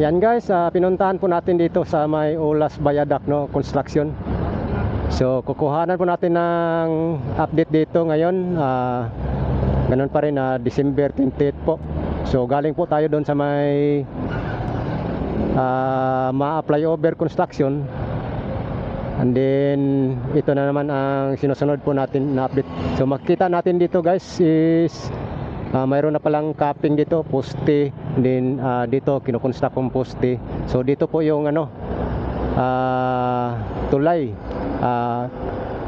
Ayan guys, pinuntahan po natin dito sa may Ulas Viaduct, no, construction. So kukuhanan po natin ng update dito ngayon. Ganun pa rin, December 28 po. So galing po tayo doon sa may ma-flyover construction. And then ito na naman ang sinusunod po natin na update. So makita natin dito guys is mayroon na palang capping dito, poste. Then dito kinukonstruct yung poste. So dito po yung tulay,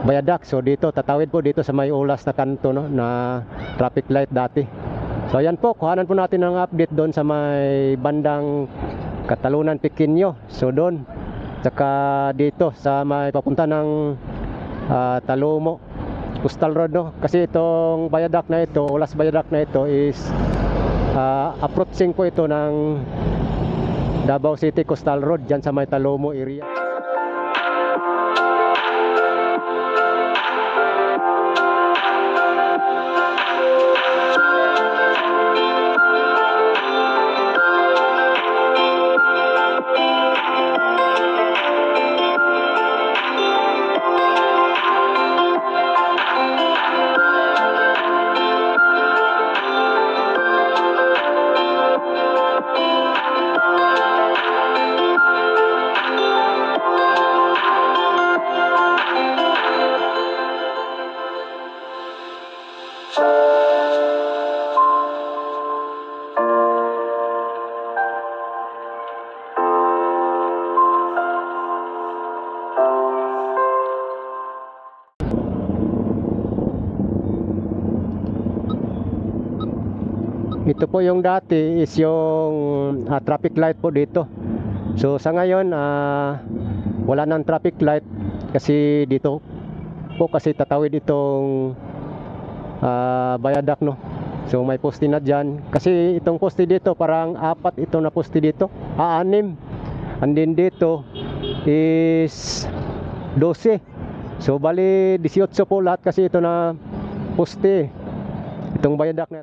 viaduct. So dito tatawid po dito sa may ulas na kanto, no, na traffic light dati. So ayan po, kuhanan po natin ng update doon sa may bandang Katalunan Pequeño. So doon, saka dito sa may papunta ng Talomo Coastal Road, no? Kasi itong viaduct na ito, Ulas Viaduct na ito is approaching po ito ng Davao City Coastal Road dyan sa may Talomo area. Ito po yung dati is yung traffic light po dito. So sa ngayon wala nang traffic light kasi dito po kasi tatawid itong viaduct, no. So may poste na dyan. Kasi itong poste dito parang 4 ito na poste dito, 6. And then dito is 12. So bali 18 po lahat kasi ito na poste, itong viaduct na.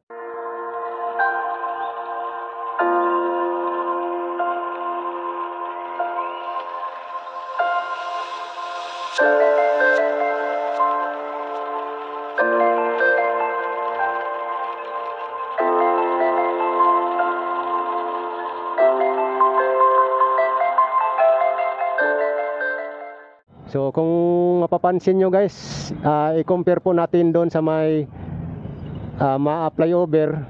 So kung mapapansin nyo guys, i-compare po natin doon sa may ma-flyover.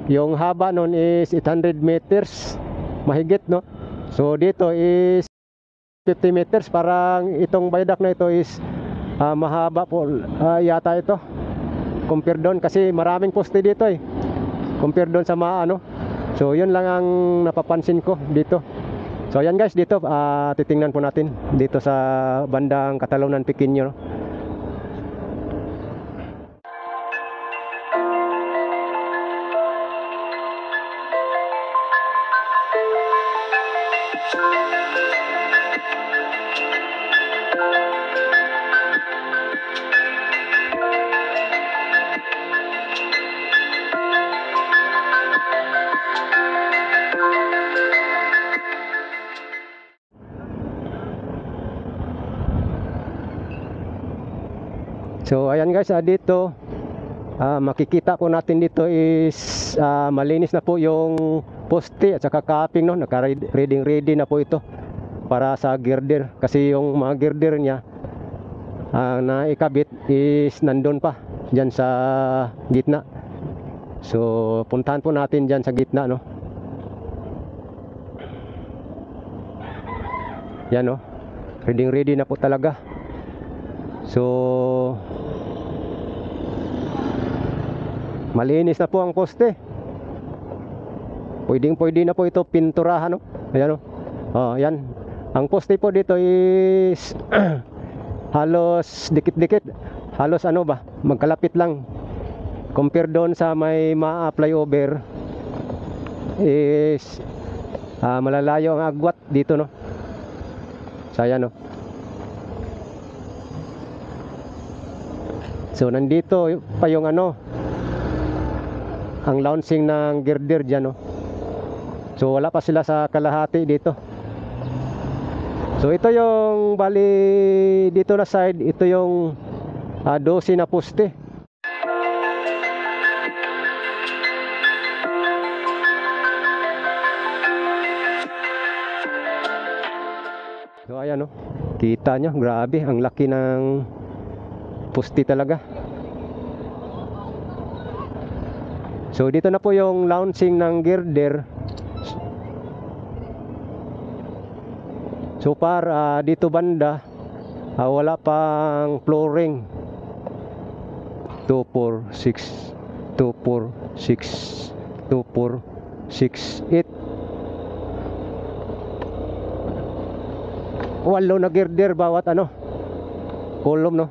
Yung haba nun is 800 meters mahigit, no. So dito is 50 meters. Parang itong viaduct na ito is mahaba po yata ito compare doon kasi maraming poste dito compare doon sa so yun lang ang napapansin ko dito. So ayan guys, dito titingnan po natin dito sa bandang Katalunan Pequeño, no? So ayan guys, dito makikita po natin dito is malinis na po yung poste at saka capping, no. Naka-ready na po ito para sa girder kasi yung mga girder niya na ikabit is nandun pa dyan sa gitna. So puntahan po natin dyan sa gitna, no. Yan, no, ready na po talaga. So malinis na po ang poste. Pwede na po ito pinturahan, no. Ayan, no. Yan. Ang poste po dito is halos dikit-dikit. Halos magkalapit lang. Compare doon sa may ma-flyover is malalayo ang agwat dito, no. So ayan, no. So nandito pa yung ang launching ng girder dyan, no. So wala pa sila sa kalahati dito. So ito yung bali dito na side, ito yung 12 na poste. So ayan, kita nyo, grabe, ang laki ng poste talaga. So dito na po yung launching ng girder. So far dito banda wala pang flooring. 2, 4, 6 2, 4, 6 2, 4, 6, 8 walo na girder bawat column, no.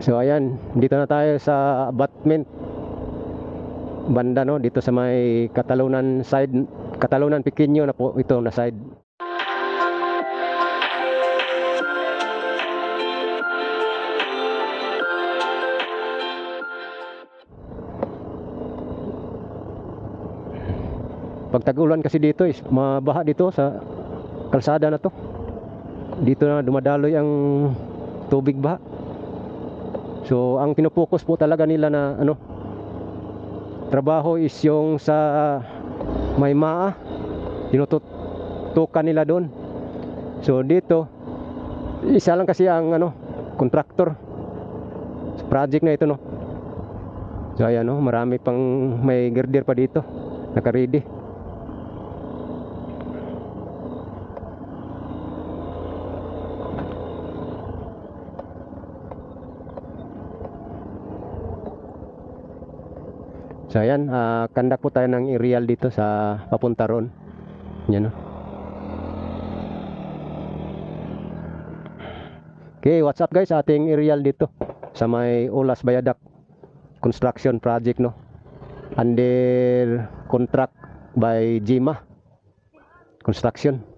So ayan, dito na tayo sa abutment banda, no, dito sa may Katalunan side, Katalunan Pequeño na po ito na side. Pag tag-ulan kasi dito is mabaha dito sa kalsada na to. Dito na dumadaloy ang tubig baha. So ang pinupokus po talaga nila na trabaho is yung sa may maa, tinututukan nila doon. So dito isa lang kasi ang contractor sa project na ito, no. So ayan, marami pang may girder pa dito naka-ready. So ayan, kandak po tayo ng aerial dito sa papunta ron. Yan, no. Okay, what's up guys, ating aerial dito sa may Ulas Viaduct construction project, no. Under contract by Jima Construction.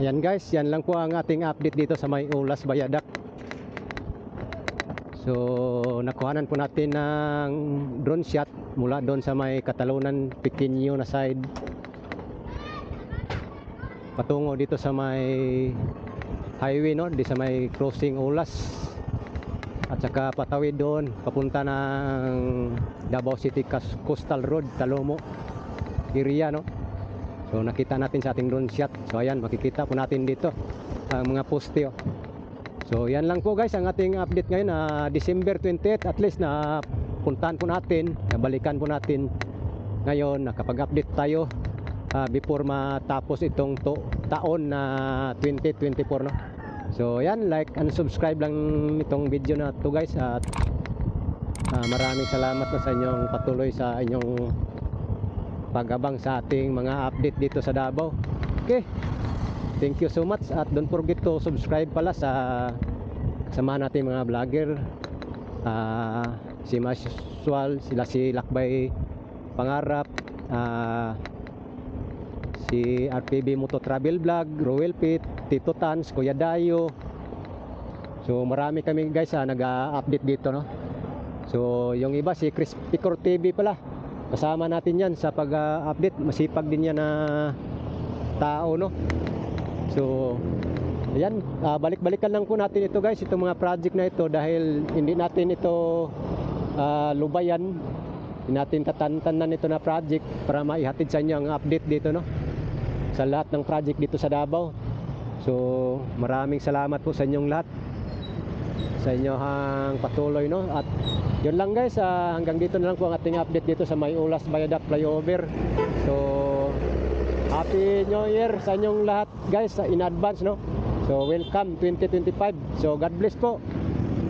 Ayan guys, yan lang po ang ating update dito sa may Ulas Bayadak. So nakuhanan po natin ng drone shot mula doon sa may Katalunan Pequeño na side patungo dito sa may highway, no, di sa may crossing Ulas, at saka patawid doon papunta ng Davao City Coastal Road, Talomo area, no. So nakita natin sa ating drone shot. So ayan, makikita po natin dito ang mga poste, oh. So yan lang po guys ang ating update ngayon, December 28. At least na puntahan po natin, nabalikan po natin ngayon, nakapag-update tayo before matapos itong taon na 2024, no. So yan, like and subscribe lang itong video na to guys, at maraming salamat na sa inyong patuloy sa inyong pag-abang sa ating mga update dito sa Davao. Okay, thank you so much, at don't forget to subscribe pala sa kasama natin mga vlogger, si Masual, sila si Lakbay Pangarap, si RPB Moto Travel Vlog, Roel Pit, Tito Tans, Kuya Dayo. So marami kami guys nag-update dito, no. So yung iba si Chris Picor TV pala, kasama natin yan sa pag-update. Masipag din yan na tao, no. So ayan, balik-balikan lang po natin ito guys, itong mga project na ito, dahil hindi natin ito lubayan, hindi natin tatantanan ito na project para maihatid sa inyo ang update dito, no, sa lahat ng project dito sa Davao. So maraming salamat po sa inyong lahat, sa inyong patuloy, no. At yun lang guys, hanggang dito na lang po ang ating update dito sa may Ulas Bayadak Flyover. So Happy New Year sa inyong lahat guys in advance, no. So welcome 2025. So God bless po,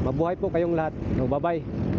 mabuhay po kayong lahat, no. Bye bye.